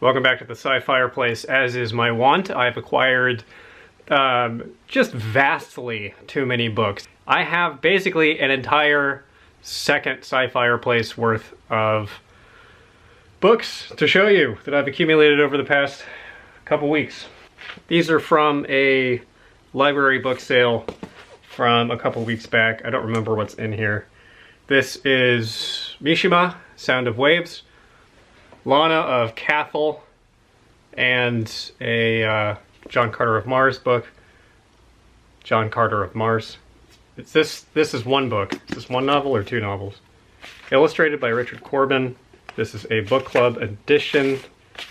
Welcome back to the Sci-Fireplace. As is my wont, I've acquired just vastly too many books. I have basically an entire second Sci-Fireplace worth of books to show you that I've accumulated over the past couple weeks. These are from a library book sale from a couple weeks back. I don't remember what's in here. This is Mishima, Sound of Waves, Lana of Cathal, and a John Carter of Mars book. John Carter of Mars. This is one book. Is this one novel or two novels? Illustrated by Richard Corbin. This is a book club edition.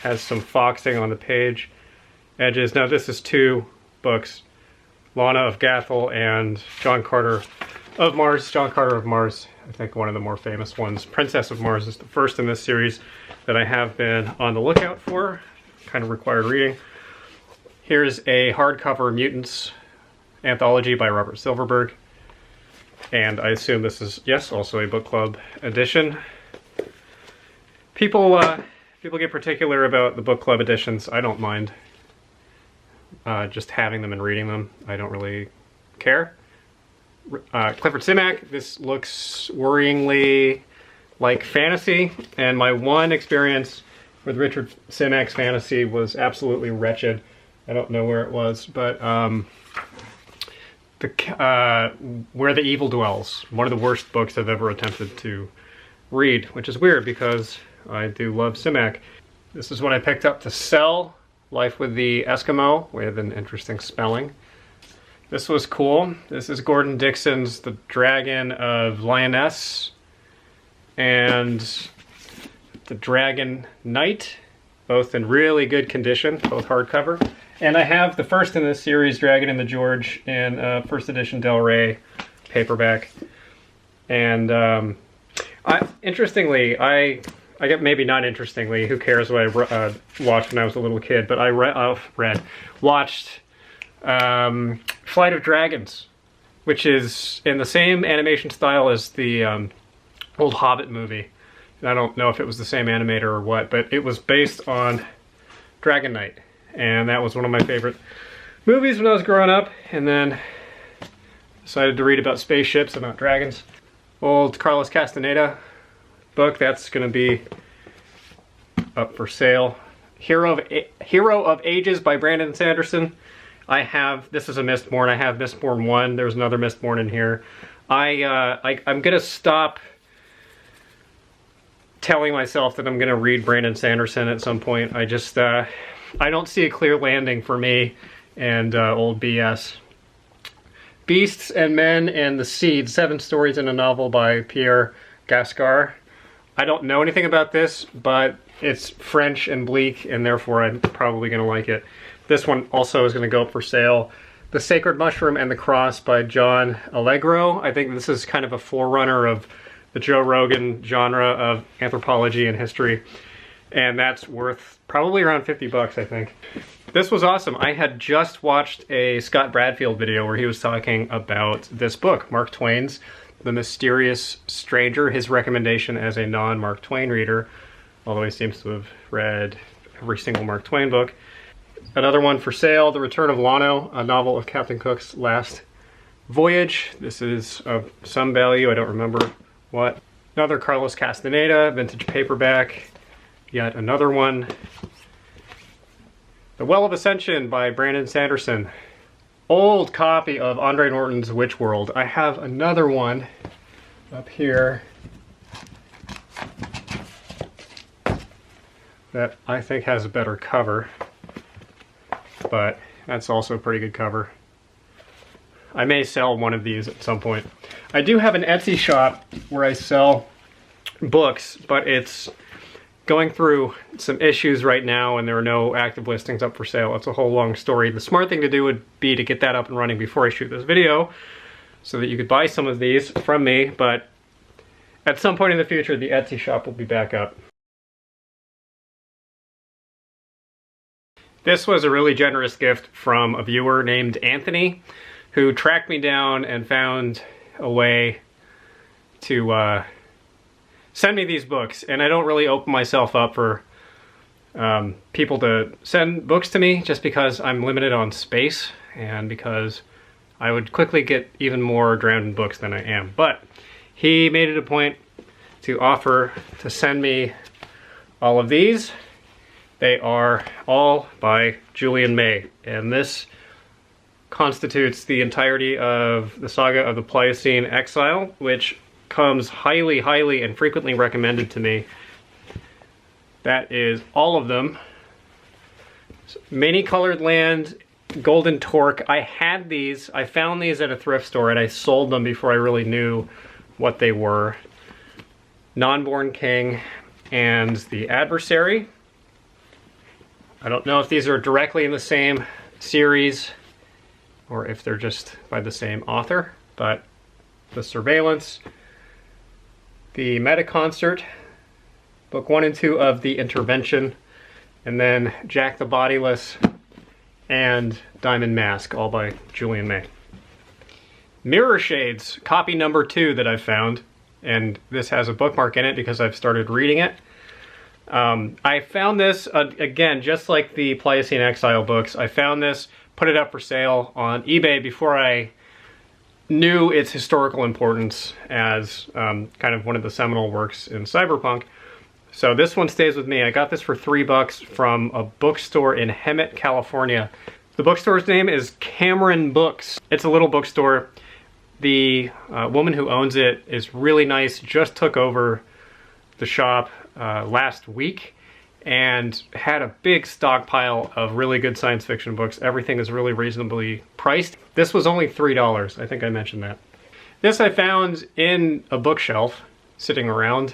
Has some foxing on the page edges. Now this is two books. Lana of Cathal and John Carter of Mars. John Carter of Mars, I think one of the more famous ones. Princess of Mars is the first in this series that I have been on the lookout for. Kind of required reading. Here's a hardcover Mutants anthology by Robert Silverberg. And I assume this is, yes, also a book club edition. People get particular about the book club editions. I don't mind just having them and reading them. I don't really care. Clifford Simak, this looks worryingly like fantasy, and my one experience with Richard Simak's fantasy was absolutely wretched. I don't know where it was, but Where the Evil Dwells, one of the worst books I've ever attempted to read, which is weird because I do love Simak. This is what I picked up to sell, Life with the Eskimo, with an interesting spelling. This was cool. This is Gordon Dixon's The Dragon of Lioness and The Dragon Knight, both in really good condition, both hardcover. And I have the first in this series, Dragon and the George, in first edition Del Rey paperback. And interestingly, I get, maybe not interestingly, who cares what I watched when I was a little kid, but I watched Flight of Dragons, which is in the same animation style as the old Hobbit movie. I don't know if it was the same animator or what, but it was based on Dragon Knight, and that was one of my favorite movies when I was growing up, and then decided to read about spaceships and not dragons. Old Carlos Castaneda book, that's going to be up for sale. Hero of Ages by Brandon Sanderson. This is a Mistborn. I have Mistborn 1. There's another Mistborn in here. I'm going to stop telling myself that I'm going to read Brandon Sanderson at some point. I just, I don't see a clear landing for me and old BS. Beasts and Men and the Seed, 7 stories in a novel by Pierre Gascar. I don't know anything about this, but it's French and bleak, and therefore I'm probably going to like it. This one also is going to go up for sale. The Sacred Mushroom and the Cross by John Allegro. I think this is kind of a forerunner of the Joe Rogan genre of anthropology and history. And that's worth probably around 50 bucks, I think. This was awesome. I had just watched a Scott Bradfield video where he was talking about this book, Mark Twain's The Mysterious Stranger, his recommendation as a non-Mark Twain reader, although he seems to have read every single Mark Twain book. Another one for sale, The Return of Lano, a novel of Captain Cook's last voyage. This is of some value, I don't remember what. Another Carlos Castaneda, vintage paperback. Yet another one. The Well of Ascension by Brandon Sanderson. Old copy of Andre Norton's Witch World. I have another one up here that I think has a better cover, but that's also a pretty good cover. I may sell one of these at some point. I do have an Etsy shop where I sell books, but it's going through some issues right now and there are no active listings up for sale. It's a whole long story. The smart thing to do would be to get that up and running before I shoot this video so that you could buy some of these from me, but at some point in the future the Etsy shop will be back up. This was a really generous gift from a viewer named Anthony, who tracked me down and found a way to send me these books. And I don't really open myself up for people to send books to me just because I'm limited on space and because I would quickly get even more drowned in books than I am. But he made it a point to offer to send me all of these. They are all by Julian May, and this constitutes the entirety of the saga of the Pliocene Exile, which comes highly, highly, and frequently recommended to me. That is all of them. Many Colored Land, Golden Torque. I had these. I found these at a thrift store, and I sold them before I really knew what they were. Non-Born King and The Adversary. I don't know if these are directly in the same series or if they're just by the same author, but The Surveillance, the Metaconcert, book 1 and 2 of The Intervention, and then Jack the Bodiless and Diamond Mask, all by Julian May. Mirror Shades, copy number 2 that I've found, and this has a bookmark in it because I've started reading it. I found this, again, just like the Pliocene Exile books, I found this, put it up for sale on eBay before I knew its historical importance as kind of one of the seminal works in cyberpunk. So this one stays with me. I got this for $3 from a bookstore in Hemet, California. The bookstore's name is Cameron Books. It's a little bookstore. The woman who owns it is really nice, just took over the shop last week and had a big stockpile of really good science fiction books. Everything is really reasonably priced. This was only $3. I think I mentioned that. This I found in a bookshelf sitting around.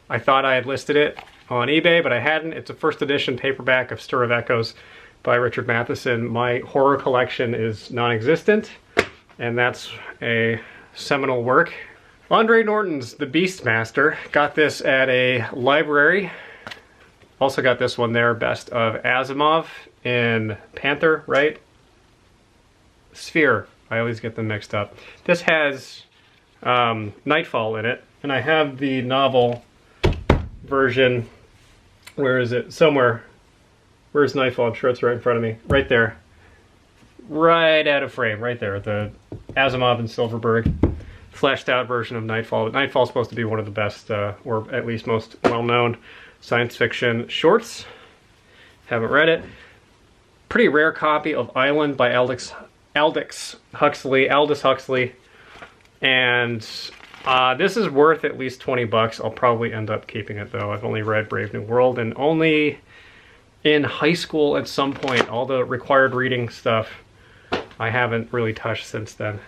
I thought I had listed it on eBay, but I hadn't. It's a first edition paperback of Stir of Echoes by Richard Matheson. My horror collection is non-existent, and that's a seminal work. Andre Norton's The Beastmaster. Got this at a library. Also got this one there, Best of Asimov in Panther, right? Sphere. I always get them mixed up. This has Nightfall in it, and I have the novel version. Where is it? Somewhere. Where's Nightfall? I'm sure it's right in front of me. Right there. Right out of frame. Right there. The Asimov and Silverberg fleshed out version of Nightfall. Nightfall's supposed to be one of the best, or at least most well-known science fiction shorts. Haven't read it. Pretty rare copy of Island by Aldis Huxley. And this is worth at least $20. I'll probably end up keeping it though. I've only read Brave New World and only in high school at some point. All the required reading stuff I haven't really touched since then.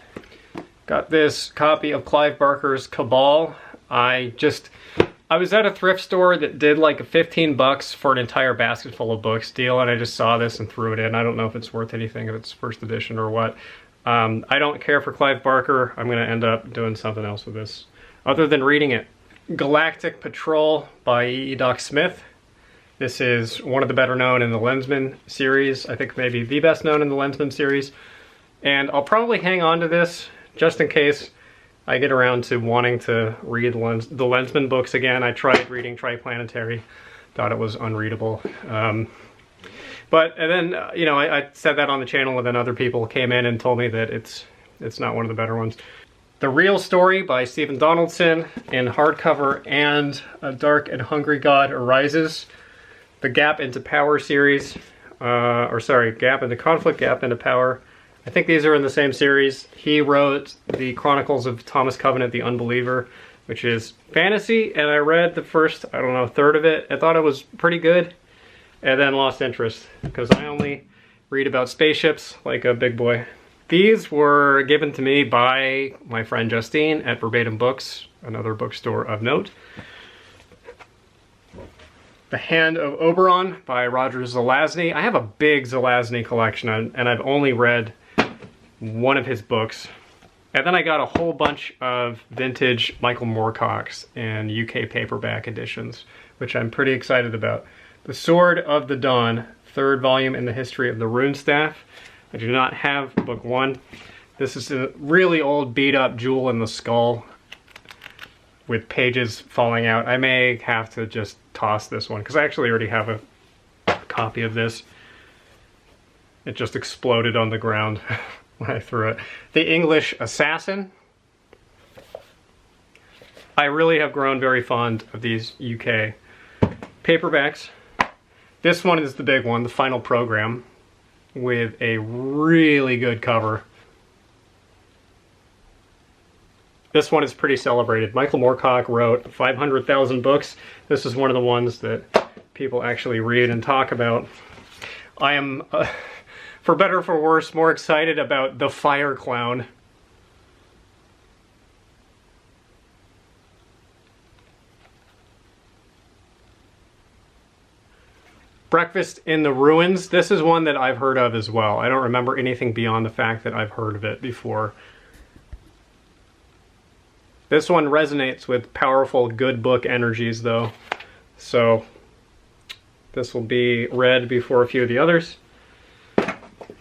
Got this copy of Clive Barker's Cabal. I was at a thrift store that did like $15 for an entire basket full of books deal, and I just saw this and threw it in. I don't know if it's worth anything, if it's first edition or what. I don't care for Clive Barker. I'm going to end up doing something else with this, other than reading it. Galactic Patrol by E. Doc Smith. This is one of the better known in the Lensman series. I think maybe the best known in the Lensman series. And I'll probably hang on to this just in case I get around to wanting to read the Lensman books again. I tried reading Triplanetary, thought it was unreadable. But then, you know, I said that on the channel, and then other people came in and told me that it's not one of the better ones. The Real Story by Stephen Donaldson in hardcover and A Dark and Hungry God Arises. The Gap into Power series, Gap into Conflict, Gap into Power. I think these are in the same series. He wrote the Chronicles of Thomas Covenant, the Unbeliever, which is fantasy, and I read the first, I don't know, third of it. I thought it was pretty good, and then lost interest, because I only read about spaceships like a big boy. These were given to me by my friend Justine at Verbatim Books, another bookstore of note. The Hand of Oberon by Roger Zelazny. I have a big Zelazny collection, and I've only read one of his books. And then I got a whole bunch of vintage Michael Moorcock's in UK paperback editions, which I'm pretty excited about. The Sword of the Dawn, third volume in the history of the Rune Staff. I do not have book 1. This is a really old beat up Jewel in the Skull with pages falling out. I may have to just toss this one because I actually already have copy of this. It just exploded on the ground when I threw it. The English Assassin. I really have grown very fond of these UK paperbacks. This one is the big one, the final program, with a really good cover. This one is pretty celebrated. Michael Moorcock wrote 500,000 books. This is one of the ones that people actually read and talk about. I am, for better or for worse, more excited about The Fire Clown. Breakfast in the Ruins. This is one that I've heard of as well. I don't remember anything beyond the fact that I've heard of it before. This one resonates with powerful good book energies though. So this will be read before a few of the others.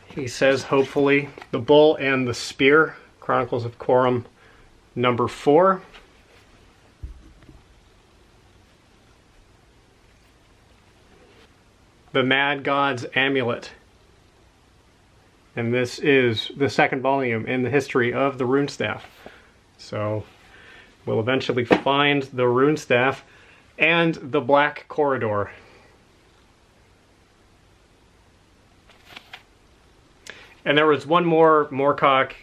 He says, hopefully, The Bull and the Spear, Chronicles of Coram, number 4. The Mad God's Amulet. And this is the second volume in the history of the Runestaff. So we'll eventually find the Runestaff and the Black Corridor. And there was one more Moorcock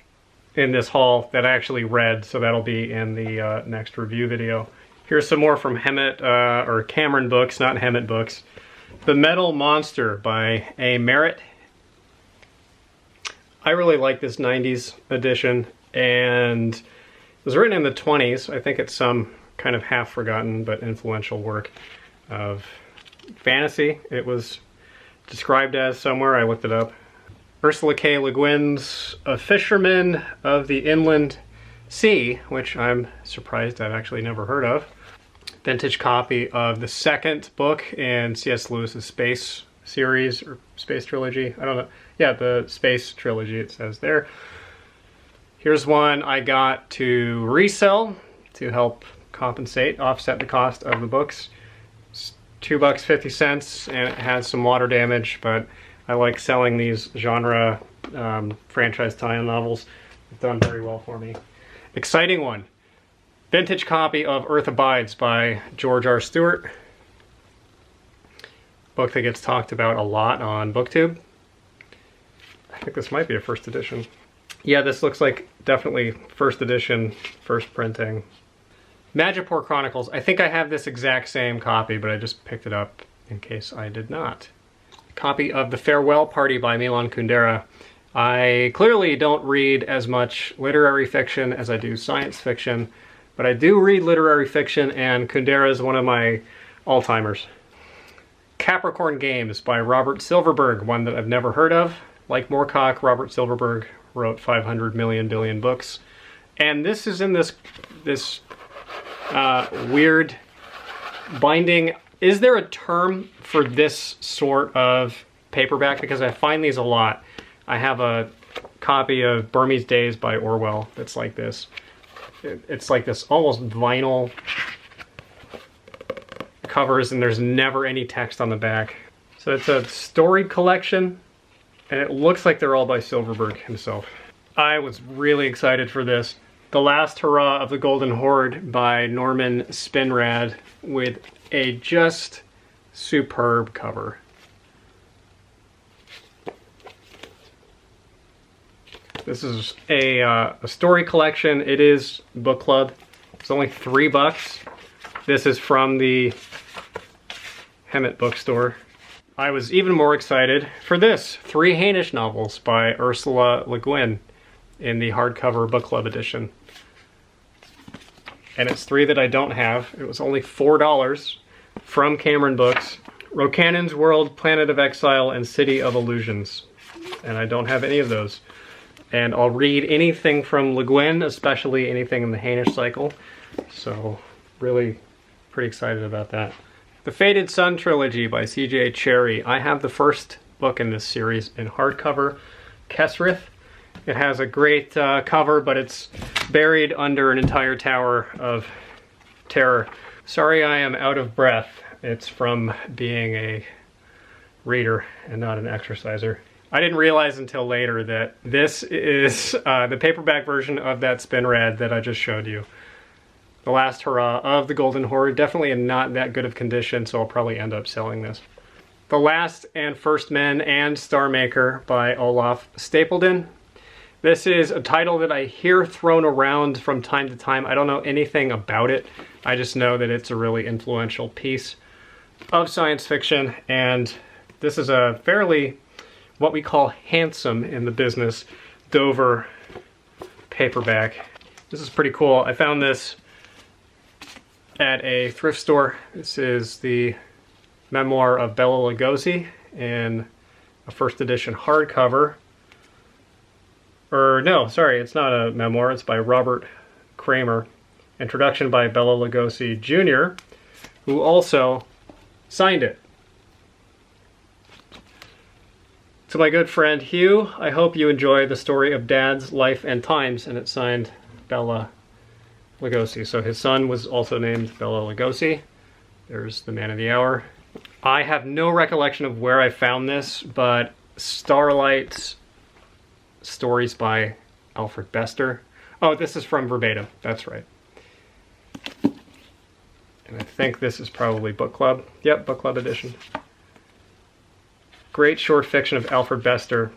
in this haul that I actually read, so that'll be in the next review video. Here's some more from Hammett, or Cameron Books, not Hammett Books. The Metal Monster by A. Merritt. I really like this 90s edition, and it was written in the 20s. I think it's some kind of half-forgotten but influential work of fantasy. It was described as somewhere. I looked it up. Ursula K. Le Guin's A Fisherman of the Inland Sea, which I'm surprised I've actually never heard of. Vintage copy of the second book in C.S. Lewis's Space series, or Space Trilogy. I don't know. Yeah, the Space Trilogy, it says there. Here's one I got to resell to help compensate, offset the cost of the books. It's $2.50, and it has some water damage, but I like selling these genre franchise tie-in novels. It's done very well for me. Exciting one. Vintage copy of Earth Abides by George R. Stewart. Book that gets talked about a lot on BookTube. I think this might be a first edition. Yeah, this looks like definitely first edition, first printing. Madripoor Chronicles. I think I have this exact same copy, but I just picked it up in case I did not. Copy of The Farewell Party by Milan Kundera. I clearly don't read as much literary fiction as I do science fiction, but I do read literary fiction, and Kundera is one of my all-timers. Capricorn Games by Robert Silverberg, one that I've never heard of. Like Moorcock, Robert Silverberg wrote 500 million billion books. And this is in this weird binding. Is there a term for this sort of paperback? Because I find these a lot. I have a copy of Burmese Days by Orwell that's like this. It's like this almost vinyl covers, and there's never any text on the back. So it's a story collection, and it looks like they're all by Silverberg himself. I was really excited for this. The Last Hurrah of the Golden Horde by Norman Spinrad, with a just superb cover. This is a story collection. It is book club. It's only $3. This is from the Hammett bookstore. I was even more excited for this. 3 Hainish novels by Ursula Le Guin in the hardcover book club edition. And it's 3 that I don't have. It was only $4 from Cameron Books. Rocannon's World, Planet of Exile, and City of Illusions. And I don't have any of those. And I'll read anything from Le Guin, especially anything in the Hainish cycle. So, really pretty excited about that. The Faded Sun Trilogy by C.J. Cherryh. I have the first book in this series in hardcover, Kesrith. It has a great cover, but it's buried under an entire tower of terror. Sorry I am out of breath. It's from being a reader and not an exerciser. I didn't realize until later that this is the paperback version of that spin rad that I just showed you. The Last Hurrah of the Golden Horde. Definitely in not that good of condition, so I'll probably end up selling this. The Last and First Men and Star Maker by Olaf Stapleton. This is a title that I hear thrown around from time to time. I don't know anything about it. I just know that it's a really influential piece of science fiction, and this is a fairly, what we call handsome in the business, Dover paperback. This is pretty cool. I found this at a thrift store. This is the memoir of Bela Lugosi in a first edition hardcover. Or no, sorry, it's not a memoir, it's by Robert Kramer. Introduction by Bela Lugosi Jr., who also signed it. To my good friend Hugh, I hope you enjoy the story of Dad's life and times, and it's signed Bela Lugosi. So his son was also named Bela Lugosi. There's the man of the hour. I have no recollection of where I found this, but Starlight Stories by Alfred Bester. Oh, this is from Verbatim. That's right. And I think this is probably Book Club. Yep, Book Club edition. Great short fiction of Alfred Bester,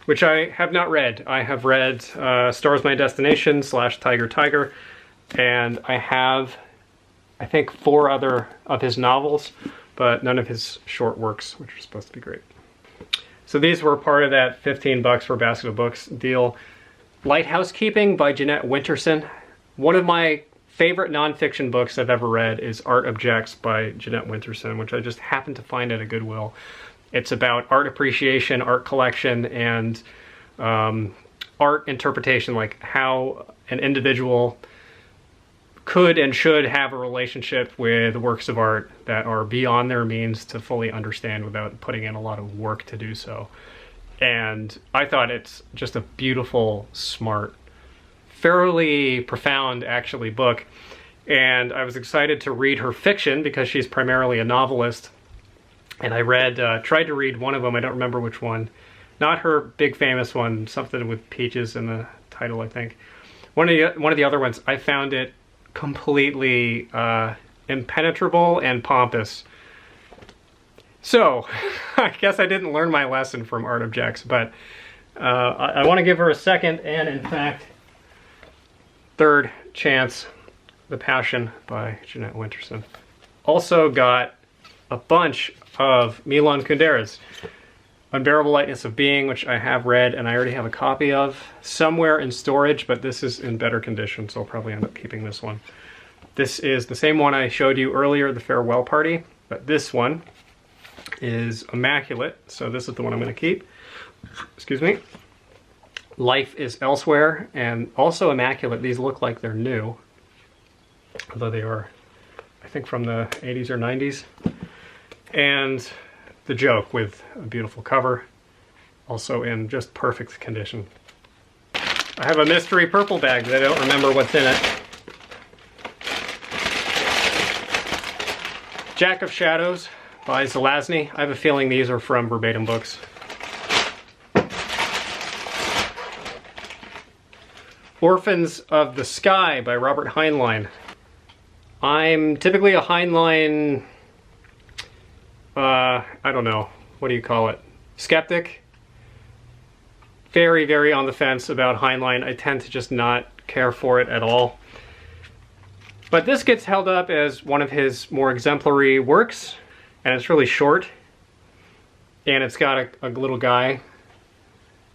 which I have not read. I have read Stars My Destination / Tiger Tiger, and I have, I think, 4 other of his novels, but none of his short works, which are supposed to be great. So these were part of that 15 bucks for a basket of books deal. Lighthouse Keeping by Jeannette Winterson. One of my favorite nonfiction books I've ever read is Art Objects by Jeannette Winterson, which I just happened to find at a Goodwill. It's about art appreciation, art collection, and art interpretation, like how an individual could and should have a relationship with works of art that are beyond their means to fully understand without putting in a lot of work to do so. And I thought it's just a beautiful, smart, fairly profound, actually, book. And I was excited to read her fiction because she's primarily a novelist. And I read, tried to read one of them, I don't remember which one. Not her big famous one, something with peaches in the title, I think. One of the other ones, I found it completely impenetrable and pompous. So, I guess I didn't learn my lesson from Art Objects, but I want to give her a second and, in fact, third chance, The Passion by Jeannette Winterson. Also got a bunch of Milan Kundera's. Unbearable Lightness of Being, which I have read and I already have a copy of somewhere in storage, but this is in better condition, so I'll probably end up keeping this one. This is the same one I showed you earlier, The Farewell Party, but this one is immaculate, so this is the one I'm going to keep. Excuse me. Life is Elsewhere, and also immaculate. These look like they're new, although they are, I think, from the 80s or 90s. And The Joke, with a beautiful cover, also in just perfect condition. I have a mystery purple bag that I don't remember what's in it. Jack of Shadows by Zelazny. I have a feeling these are from Verbatim Books. Orphans of the Sky by Robert Heinlein. I'm typically a Heinlein, I don't know, what do you call it? Skeptic. Very, very on the fence about Heinlein. I tend to just not care for it at all. But this gets held up as one of his more exemplary works, and it's really short. And it's got a little guy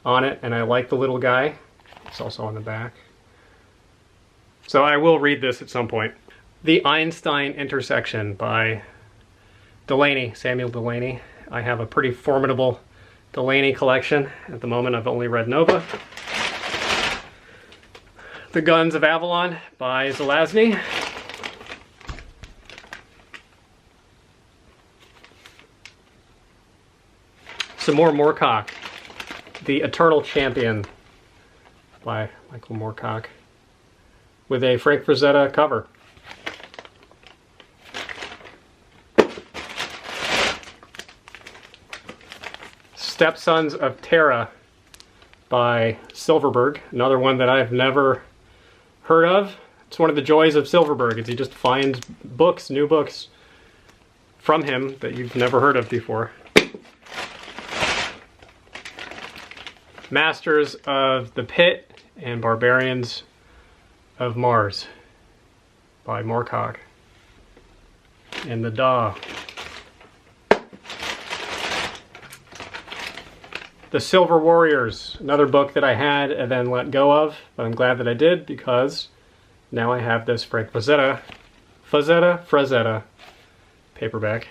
on it, and I like the little guy. It's also on the back. So I will read this at some point. The Einstein Intersection by Delaney, Samuel Delaney. I have a pretty formidable Delaney collection. At the moment I've only read Nova. The Guns of Avalon by Zelazny. Some more Moorcock. The Eternal Champion by Michael Moorcock, with a Frank Frazetta cover. Stepsons of Terra by Silverberg, another one that I've never heard of. It's one of the joys of Silverberg, is you just find books, new books from him that you've never heard of before. Masters of the Pit and Barbarians of Mars by Moorcock. And the Daw. The Silver Warriors, another book that I had and then let go of, but I'm glad that I did because now I have this Frank Frazetta paperback.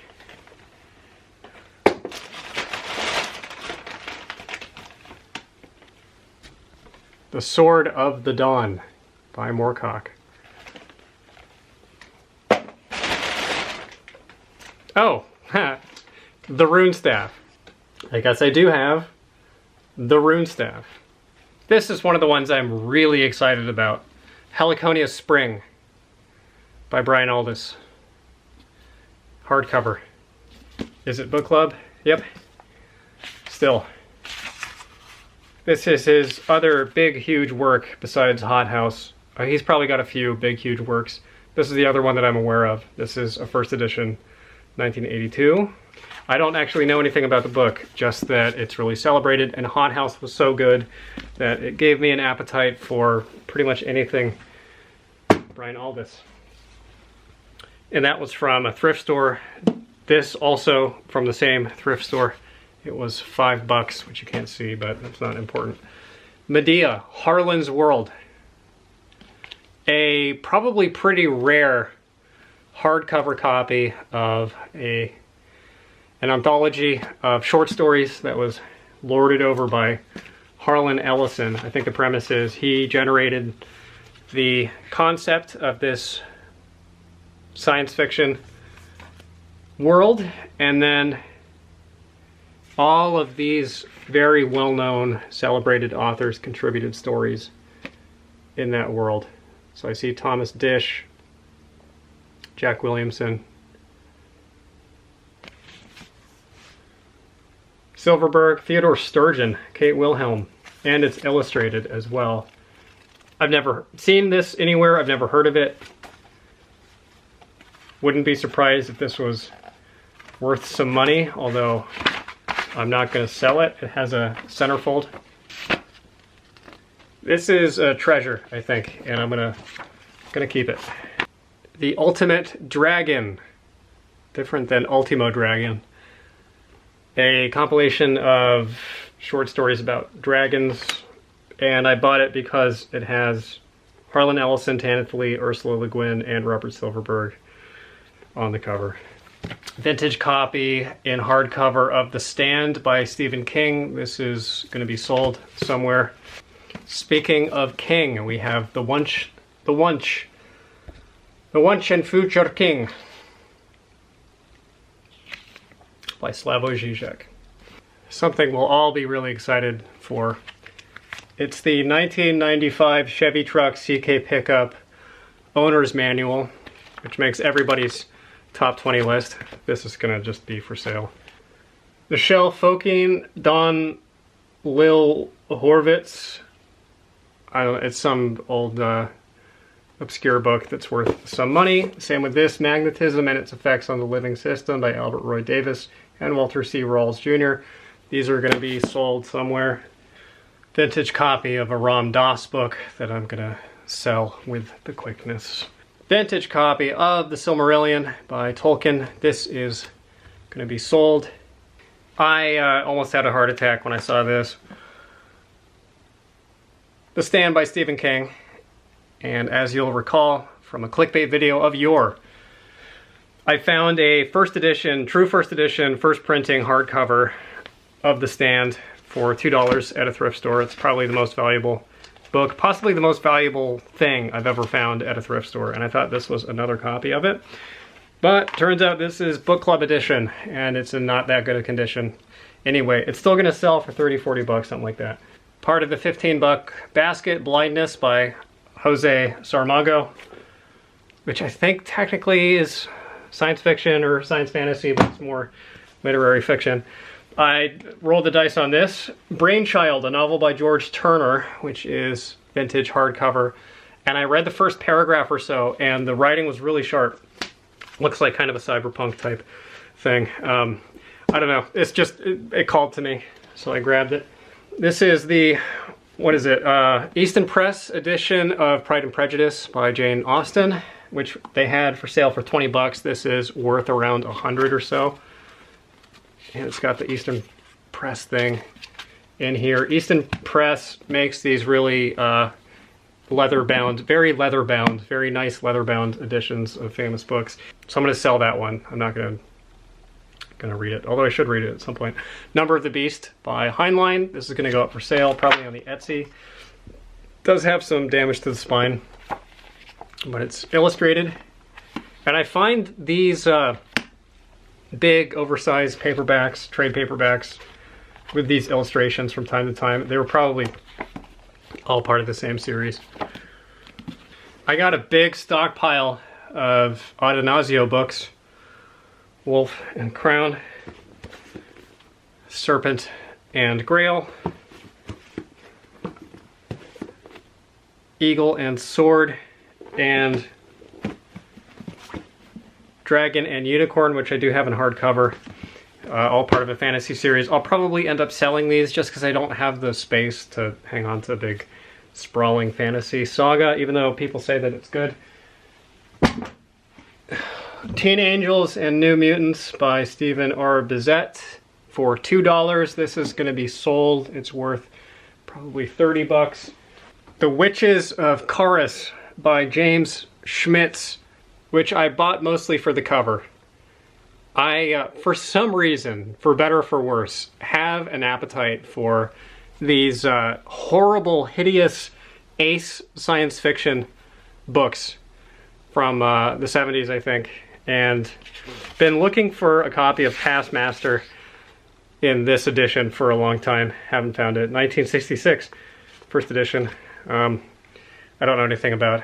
The Sword of the Dawn by Moorcock. Oh, the Rune Staff. I guess I do have the Rune Staff. This is one of the ones I'm really excited about. Heliconia Spring by Brian Aldis. Hardcover. Is it book club? Yep. Still. This is his other big, huge work besides Hot House. He's probably got a few big, huge works. This is the other one that I'm aware of. This is a first edition, 1982. I don't actually know anything about the book, just that it's really celebrated, and Hot House was so good that it gave me an appetite for pretty much anything Brian Aldis. And that was from a thrift store. This also from the same thrift store. It was $5, which you can't see, but that's not important. Medea, Harlan's World. A probably pretty rare hardcover copy of an anthology of short stories that was lorded over by Harlan Ellison. I think the premise is he generated the concept of this science fiction world, and then all of these very well-known, celebrated authors contributed stories in that world. So I see Thomas Dish, Jack Williamson, Silverberg, Theodore Sturgeon, Kate Wilhelm, and it's illustrated as well. I've never seen this anywhere, I've never heard of it. Wouldn't be surprised if this was worth some money, although I'm not going to sell it. It has a centerfold. This is a treasure, I think, and I'm gonna keep it. The Ultimate Dragon, different than Ultimo Dragon. A compilation of short stories about dragons, and I bought it because it has Harlan Ellison, Tanith, Ursula Le Guin, and Robert Silverberg on the cover. Vintage copy in hardcover of The Stand by Stephen King. This is going to be sold somewhere. Speaking of King, we have The Once and Future King by Slavoj Žižek. Something we'll all be really excited for. It's the 1995 Chevy Truck CK Pickup Owner's Manual, which makes everybody's top 20 list. This is gonna just be for sale. Michelle Fokine, Don Lil Horvitz. I don't know, it's some old obscure book that's worth some money. Same with this, Magnetism and Its Effects on the Living System by Albert Roy Davis and Walter C. Rawls Jr. These are gonna be sold somewhere. Vintage copy of a Ram Dass book that I'm gonna sell with the quickness. Vintage copy of The Silmarillion by Tolkien. This is going to be sold. I almost had a heart attack when I saw this. The Stand by Stephen King. And as you'll recall from a clickbait video of yore, I found a first edition, true first edition, first printing hardcover of The Stand for $2 at a thrift store. It's probably the most valuable book, possibly the most valuable thing I've ever found at a thrift store, and I thought this was another copy of it. But turns out this is book club edition, and it's in not that good a condition. Anyway, it's still gonna sell for 30, 40 bucks, something like that. Part of the 15-buck basket, Blindness by Jose Saramago, which I think technically is science fiction or science fantasy, but it's more literary fiction. I rolled the dice on this. Brainchild, a novel by George Turner, which is vintage hardcover. And I read the first paragraph or so, and the writing was really sharp. Looks like kind of a cyberpunk type thing. I don't know. It's just, it called to me, so I grabbed it. This is the, what is it? Easton Press edition of Pride and Prejudice by Jane Austen, which they had for sale for 20 bucks. This is worth around 100 or so. And it's got the Easton Press thing in here. Easton Press makes these really leather-bound, very leather-bound, very nice leather-bound editions of famous books. So I'm going to sell that one. I'm not going to read it, although I should read it at some point. Number of the Beast by Heinlein. This is going to go up for sale, probably on the Etsy. Does have some damage to the spine, but it's illustrated. And I find these big, oversized paperbacks, trade paperbacks, with these illustrations from time to time. They were probably all part of the same series. I got a big stockpile of Adonazio books. Wolf and Crown, Serpent and Grail, Eagle and Sword, and Dragon and Unicorn, which I do have in hardcover, all part of a fantasy series. I'll probably end up selling these just because I don't have the space to hang on to a big sprawling fantasy saga, even though people say that it's good. Teen Angels and New Mutants by Stephen R. Bizette for $2. This is going to be sold. It's worth probably 30 bucks. The Witches of Chorus by James Schmitz, which I bought mostly for the cover. I, for some reason, for better or for worse, have an appetite for these horrible, hideous ace science fiction books from the 70s, I think, and been looking for a copy of Past Master in this edition for a long time. Haven't found it. 1966, first edition. I don't know anything about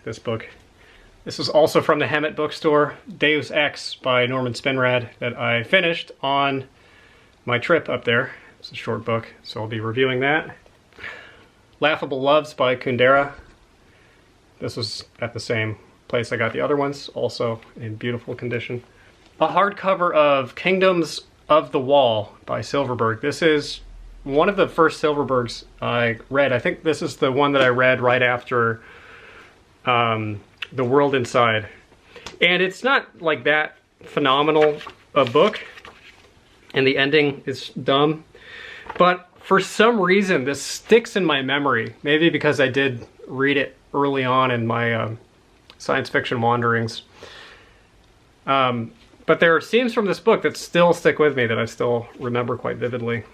this book. This is also from the Hemet bookstore, Deus Ex by Norman Spinrad, that I finished on my trip up there. It's a short book, so I'll be reviewing that. Laughable Loves by Kundera. This was at the same place I got the other ones, also in beautiful condition. A hardcover of Kingdoms of the Wall by Silverberg. This is one of the first Silverbergs I read. I think this is the one that I read right after The World Inside. And it's not like that phenomenal a book, and the ending is dumb, but for some reason this sticks in my memory. Maybe because I did read it early on in my science fiction wanderings. But there are scenes from this book that still stick with me, that I still remember quite vividly.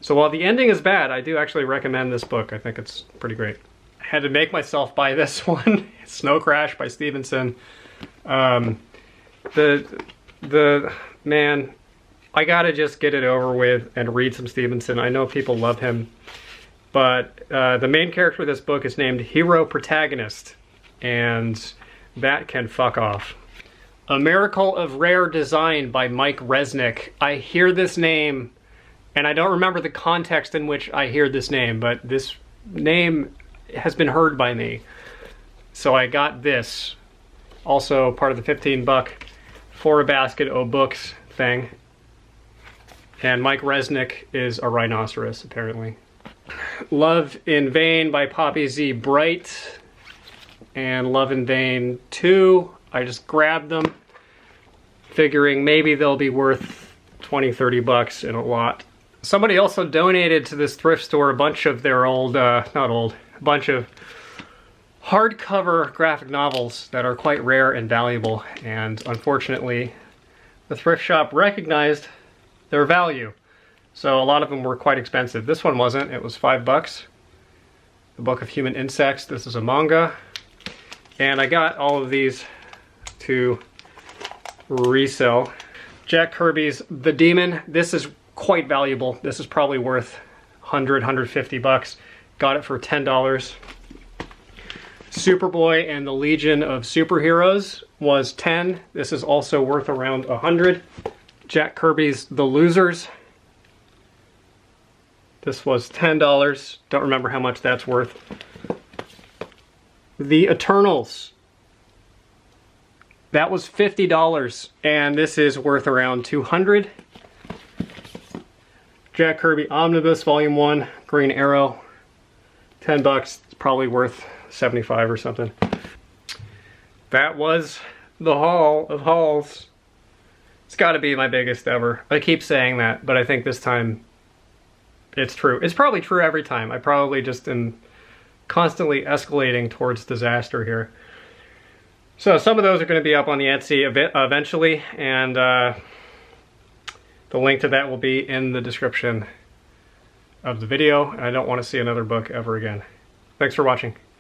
So while the ending is bad, I do actually recommend this book. I think it's pretty great. I had to make myself buy this one. Snow Crash by Stevenson. Man, I gotta just get it over with and read some Stevenson. I know people love him, but the main character of this book is named Hero Protagonist, and that can fuck off. A Miracle of Rare Design by Mike Resnick. I hear this name, and I don't remember the context in which I hear this name, but this name has been heard by me. So I got this, also part of the 15-buck for a basket o' books thing. And Mike Resnick is a rhinoceros, apparently. Love in Vain by Poppy Z. Bright, and Love in Vain 2. I just grabbed them, figuring maybe they'll be worth 20, 30 bucks in a lot. Somebody also donated to this thrift store a bunch of their old, a bunch of hardcover graphic novels that are quite rare and valuable, and unfortunately the thrift shop recognized their value. So a lot of them were quite expensive. This one wasn't. It was $5. The Book of Human Insects. This is a manga. And I got all of these to resell. Jack Kirby's The Demon. This is quite valuable. This is probably worth 100, 150 bucks. Got it for $10. Superboy and the Legion of Superheroes was 10. This is also worth around 100. Jack Kirby's The Losers. This was $10. Don't remember how much that's worth. The Eternals. That was $50, and this is worth around $200. Jack Kirby Omnibus Volume 1, Green Arrow. $10. It's probably worth $75 or something. That was the haul of hauls. It's got to be my biggest ever. I keep saying that, but I think this time it's true. It's probably true every time. I probably just am constantly escalating towards disaster here. So some of those are going to be up on the Etsy eventually, and the link to that will be in the description of the video. I don't want to see another book ever again. Thanks for watching.